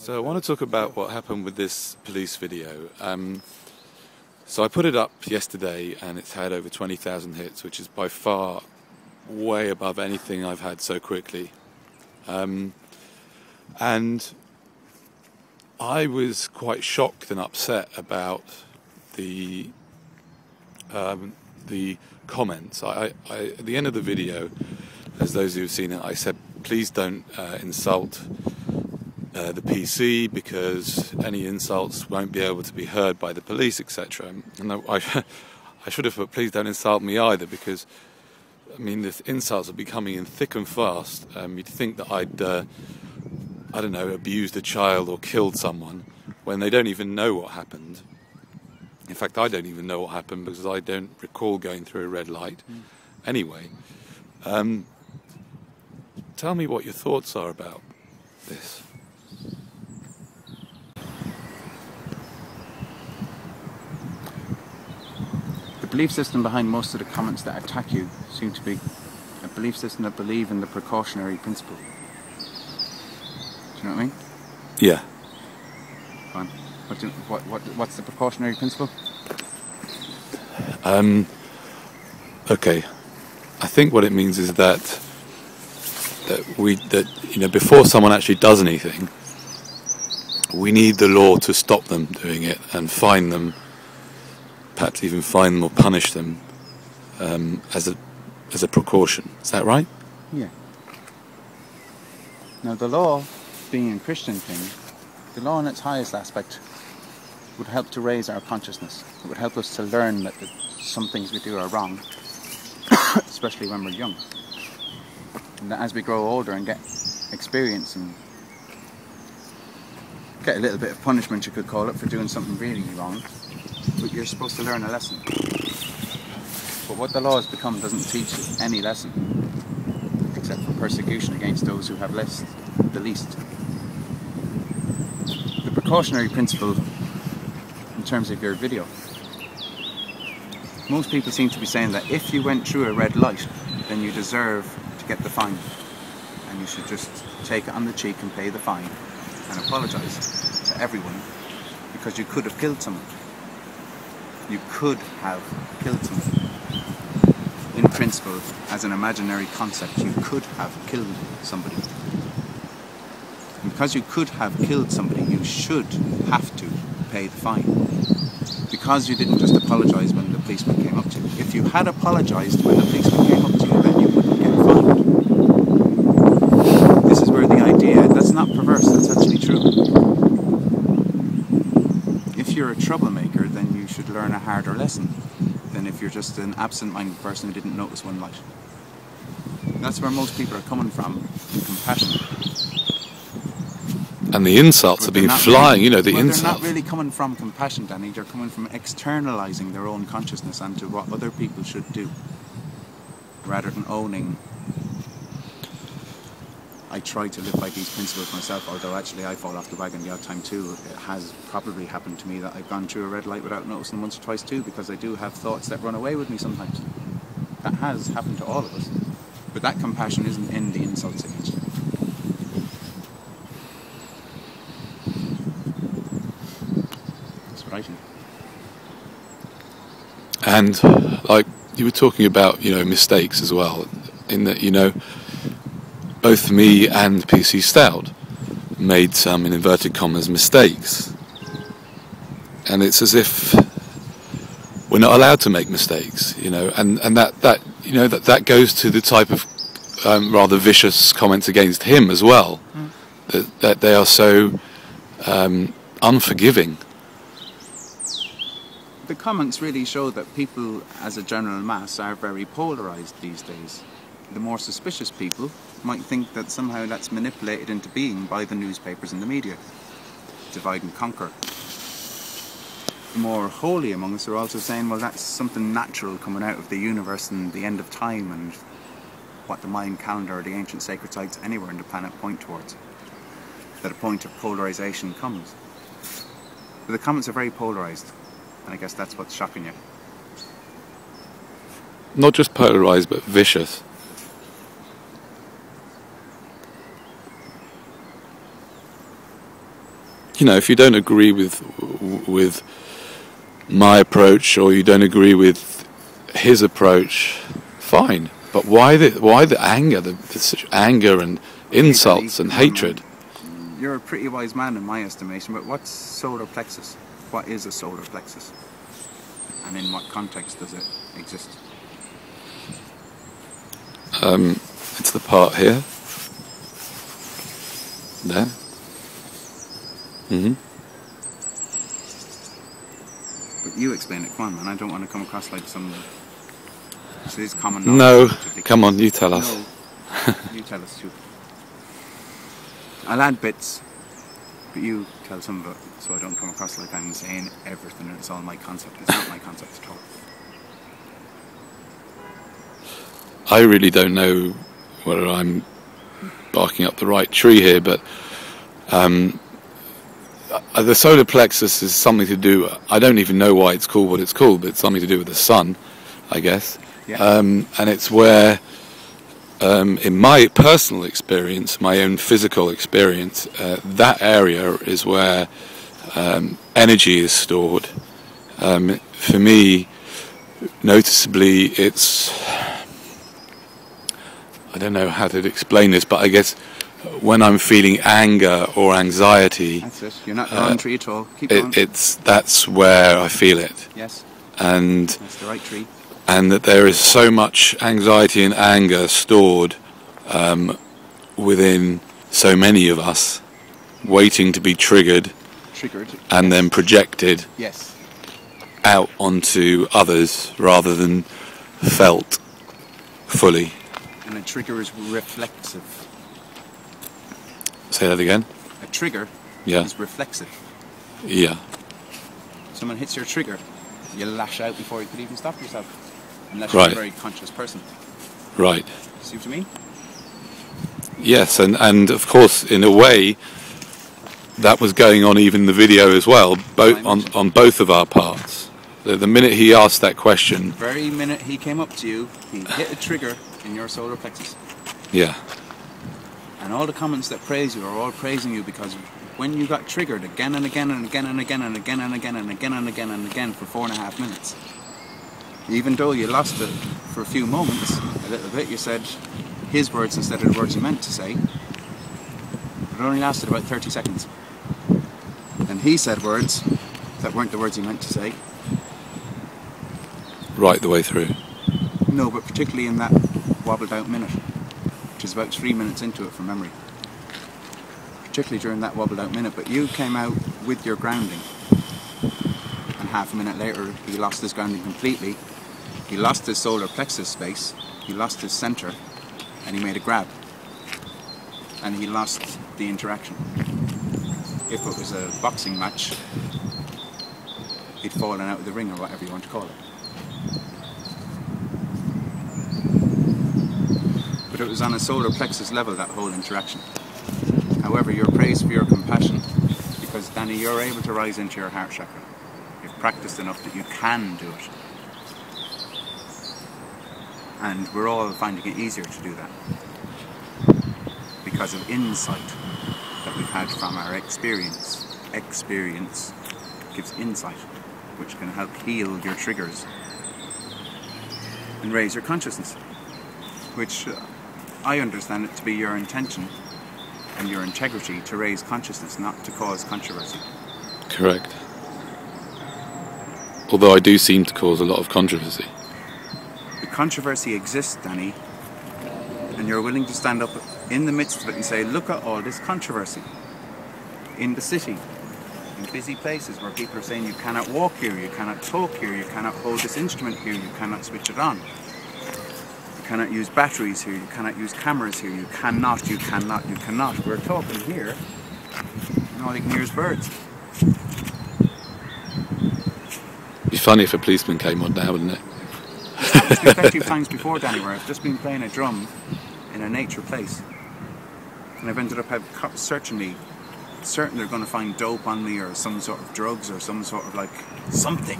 So I want to talk about what happened with this police video. So I put it up yesterday and it's had over 20,000 hits, which is by far way above anything I've had so quickly. And I was quite shocked and upset about the comments. At the end of the video, as those who've seen it, I said, please don't insult the PC, because any insults won't be able to be heard by the police, etc. And I should have put, please don't insult me either, because I mean, the insults are becoming in thick and fast. You'd think that I'd, I don't know, abused a child or killed someone when they don't even know what happened. In fact, I don't even know what happened because I don't recall going through a red light. Anyway, tell me what your thoughts are about this. The belief system behind most of the comments that attack you seem to be a belief system that believe in the precautionary principle. Do you know what I mean? Yeah. Fine. What's the precautionary principle? Okay. I think what it means is that you know, before someone actually does anything, we need the law to stop them doing it and fine them, perhaps even fine them or punish them as a precaution. Is that right? Yeah. Now, the law, being a Christian thing, the law in its highest aspect would help to raise our consciousness. It would help us to learn that some things we do are wrong, especially when we're young. And that as we grow older and get experience and get a little bit of punishment, you could call it, for doing something really wrong, but you're supposed to learn a lesson. But what the law has become doesn't teach any lesson, except for persecution against those who have the least. The precautionary principle, in terms of your video, most people seem to be saying that if you went through a red light, then you deserve to get the fine, and you should just take it on the cheek and pay the fine and apologise to everyone, because you could have killed someone. You could have killed someone. In principle, as an imaginary concept, you could have killed somebody. And because you could have killed somebody, you should have to pay the fine. Because you didn't just apologise when the policeman came up to you. If you had apologised when the policeman came up to you, then you wouldn't get fined. This is where the idea, that's not perverse, that's actually true. If you're a troublemaker, then you should learn a harder lesson than if you're just an absent-minded person who didn't notice one light. That's where most people are coming from, in compassion. And the insults have been flying, you know, the insults. They're not really coming from compassion, Danny. They're coming from externalising their own consciousness onto what other people should do, rather than owning, I try to live by these principles myself, although actually I fall off the wagon the odd time too. It has probably happened to me that I've gone through a red light without noticing once or twice too, because I do have thoughts that run away with me sometimes. That has happened to all of us. But that compassion isn't in the insults against you. That's what I think. And like you were talking about, you know, mistakes as well, in that, you know, both me and PC Stout made some, in inverted commas, mistakes. And it's as if we're not allowed to make mistakes, you know, and that you know, that goes to the type of rather vicious comments against him as well, that they are so unforgiving. The comments really show that people, as a general mass, are very polarised these days. The more suspicious people might think that somehow that's manipulated into being by the newspapers and the media. Divide and conquer. The more holy among us are also saying, well, that's something natural coming out of the universe and the end of time and what the Mayan calendar or the ancient sacred sites anywhere on the planet point towards. That a point of polarisation comes. But the comments are very polarised, and I guess that's what's shocking you. Not just polarised, but vicious. you know, if you don't agree with my approach, or you don't agree with his approach, fine. But why the anger, such anger and insults and hatred? You're a pretty wise man in my estimation, but what's solar plexus? What is a solar plexus? And in what context does it exist? It's the part here. There. Mm-hmm. But you explain it, come on man, I don't want to come across like some... So this is common knowledge. No, come on, you tell us. No, you tell us too. I'll add bits, but you tell some of it, so I don't come across like I'm saying everything and it's all my concept. It's not my concept at all. I really don't know whether I'm barking up the right tree here, but the solar plexus is something to do... I don't even know why it's called what it's called, but it's something to do with the sun, I guess. Yeah. And it's where, in my personal experience, my own physical experience, that area is where energy is stored. For me, noticeably, it's... I don't know how to explain this, but I guess when I'm feeling anger or anxiety... That's it. You're not the wrong tree at all. Keep going. That's where I feel it. Yes. And that's the right tree. And that there is so much anxiety and anger stored within so many of us, waiting to be triggered, and then projected out onto others rather than felt fully. And a trigger is reflexive. Say that again? A trigger is reflexive. Yeah. Someone hits your trigger, you lash out before you could even stop yourself. Unless you're a very conscious person. Right. See what I mean? Yes, and of course, in a way, that was going on even in the video as well, on both of our parts. The minute he asked that question... The very minute he came up to you, he hit a trigger in your solar plexus. Yeah. And all the comments that praise you are all praising you because when you got triggered again and again and again and again and again and again and again and again and again for 4.5 minutes, even though you lost it for a few moments, a little bit, you said his words instead of the words you meant to say, it only lasted about 30 seconds. And he said words that weren't the words he meant to say. Right the way through? No, but particularly in that wobbled out minute, which is about 3 minutes into it from memory. Particularly during that wobbled out minute, but you came out with your grounding. And half a minute later, he lost his grounding completely. He lost his solar plexus space, he lost his center, and he made a grab. And he lost the interaction. If it was a boxing match, he'd fallen out of the ring or whatever you want to call it. But it was on a solar plexus level, that whole interaction. However, you're praised for your compassion, because Danny, you're able to rise into your heart chakra. You've practiced enough that you can do it. And we're all finding it easier to do that. Because of insight that we've had from our experience. Experience gives insight, which can help heal your triggers and raise your consciousness. Which I understand it to be your intention and your integrity to raise consciousness, not to cause controversy. Correct. Although I do seem to cause a lot of controversy. The controversy exists, Danny, and you're willing to stand up in the midst of it and say, look at all this controversy in the city, in busy places where people are saying you cannot walk here, you cannot talk here, you cannot hold this instrument here, you cannot switch it on. You cannot use batteries here, you cannot use cameras here, you cannot, you cannot, you cannot. We're talking here, and all you can hear is birds. It'd be funny if a policeman came on now, wouldn't it? It's happened to me a few times before, Danny, where I've just been playing a drum in a nature place, and I've ended up searching me, certain they're going to find dope on me or some sort of drugs or some sort of like something.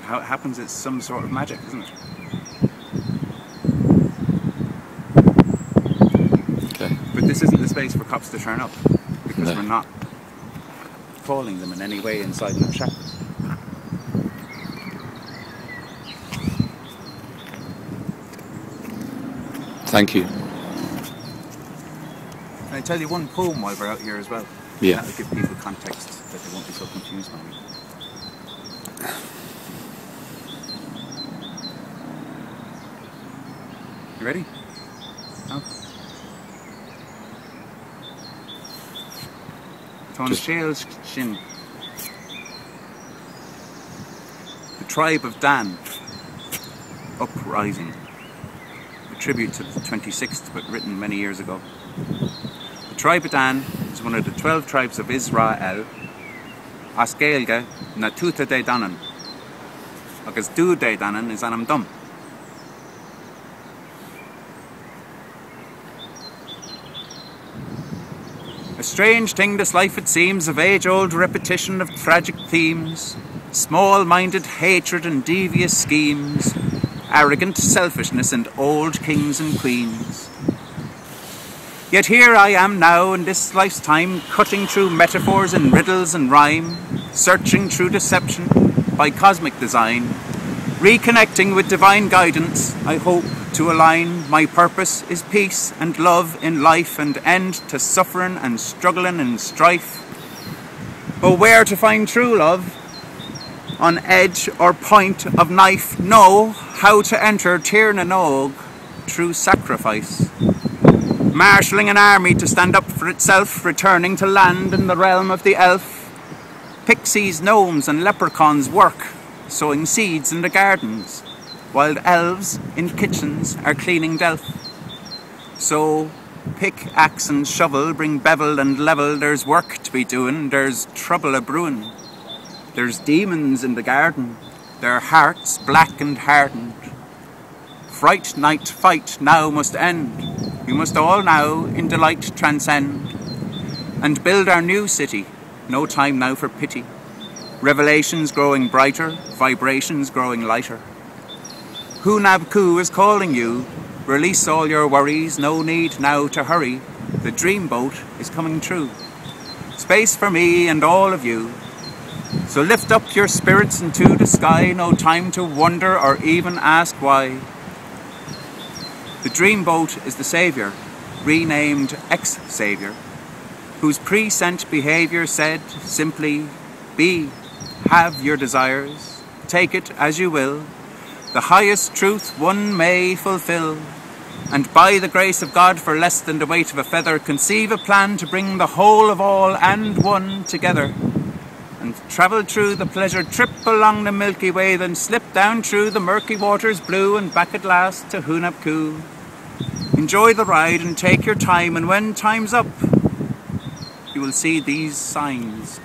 How it happens, it's some sort of magic, isn't it? But this isn't the space for cops to turn up, because No. we're not calling them in any way inside that shack. Thank you. Can I tell you one poem while we're out here as well? Yeah. That'll give people context that they won't be so confused by me. You ready? No? Tonshales Shin. The tribe of Dan. Uprising. A tribute to the 26th, but written many years ago. The tribe of Dan is one of the 12 tribes of Israel. Asgailge na tuta de danan. Agus du de danan is anam dum. A strange thing this life it seems, of age-old repetition of tragic themes, small-minded hatred and devious schemes, arrogant selfishness and old kings and queens. Yet here I am now in this life's time, cutting through metaphors and riddles and rhyme, searching through deception by cosmic design, reconnecting with divine guidance, I hope to align. My purpose is peace and love in life, and end to suffering and struggling and strife. But where to find true love? On edge or point of knife? Know how to enter Tir na Nog through sacrifice. Marshalling an army to stand up for itself, returning to land in the realm of the elf. Pixies, gnomes and leprechauns work, sowing seeds in the gardens, while elves in kitchens are cleaning delf. So pick, axe and shovel, bring bevel and level, there's work to be doing, there's trouble a-brewing. There's demons in the garden, their hearts black and hardened. Fright, night, fight now must end. We must all now in delight transcend, and build our new city, no time now for pity. Revelations growing brighter, vibrations growing lighter. Hunab-Ku is calling you, release all your worries, no need now to hurry. The dreamboat is coming true. Space for me and all of you. So lift up your spirits into the sky, no time to wonder or even ask why. The dreamboat is the saviour, renamed ex-saviour, whose pre-sent behaviour said simply, be, have your desires, take it as you will, the highest truth one may fulfill, and by the grace of God for less than the weight of a feather, conceive a plan to bring the whole of all and one together, and travel through the pleasure trip along the Milky Way, then slip down through the murky waters blue and back at last to Hunab-Ku. Enjoy the ride and take your time, and when time's up, you will see these signs.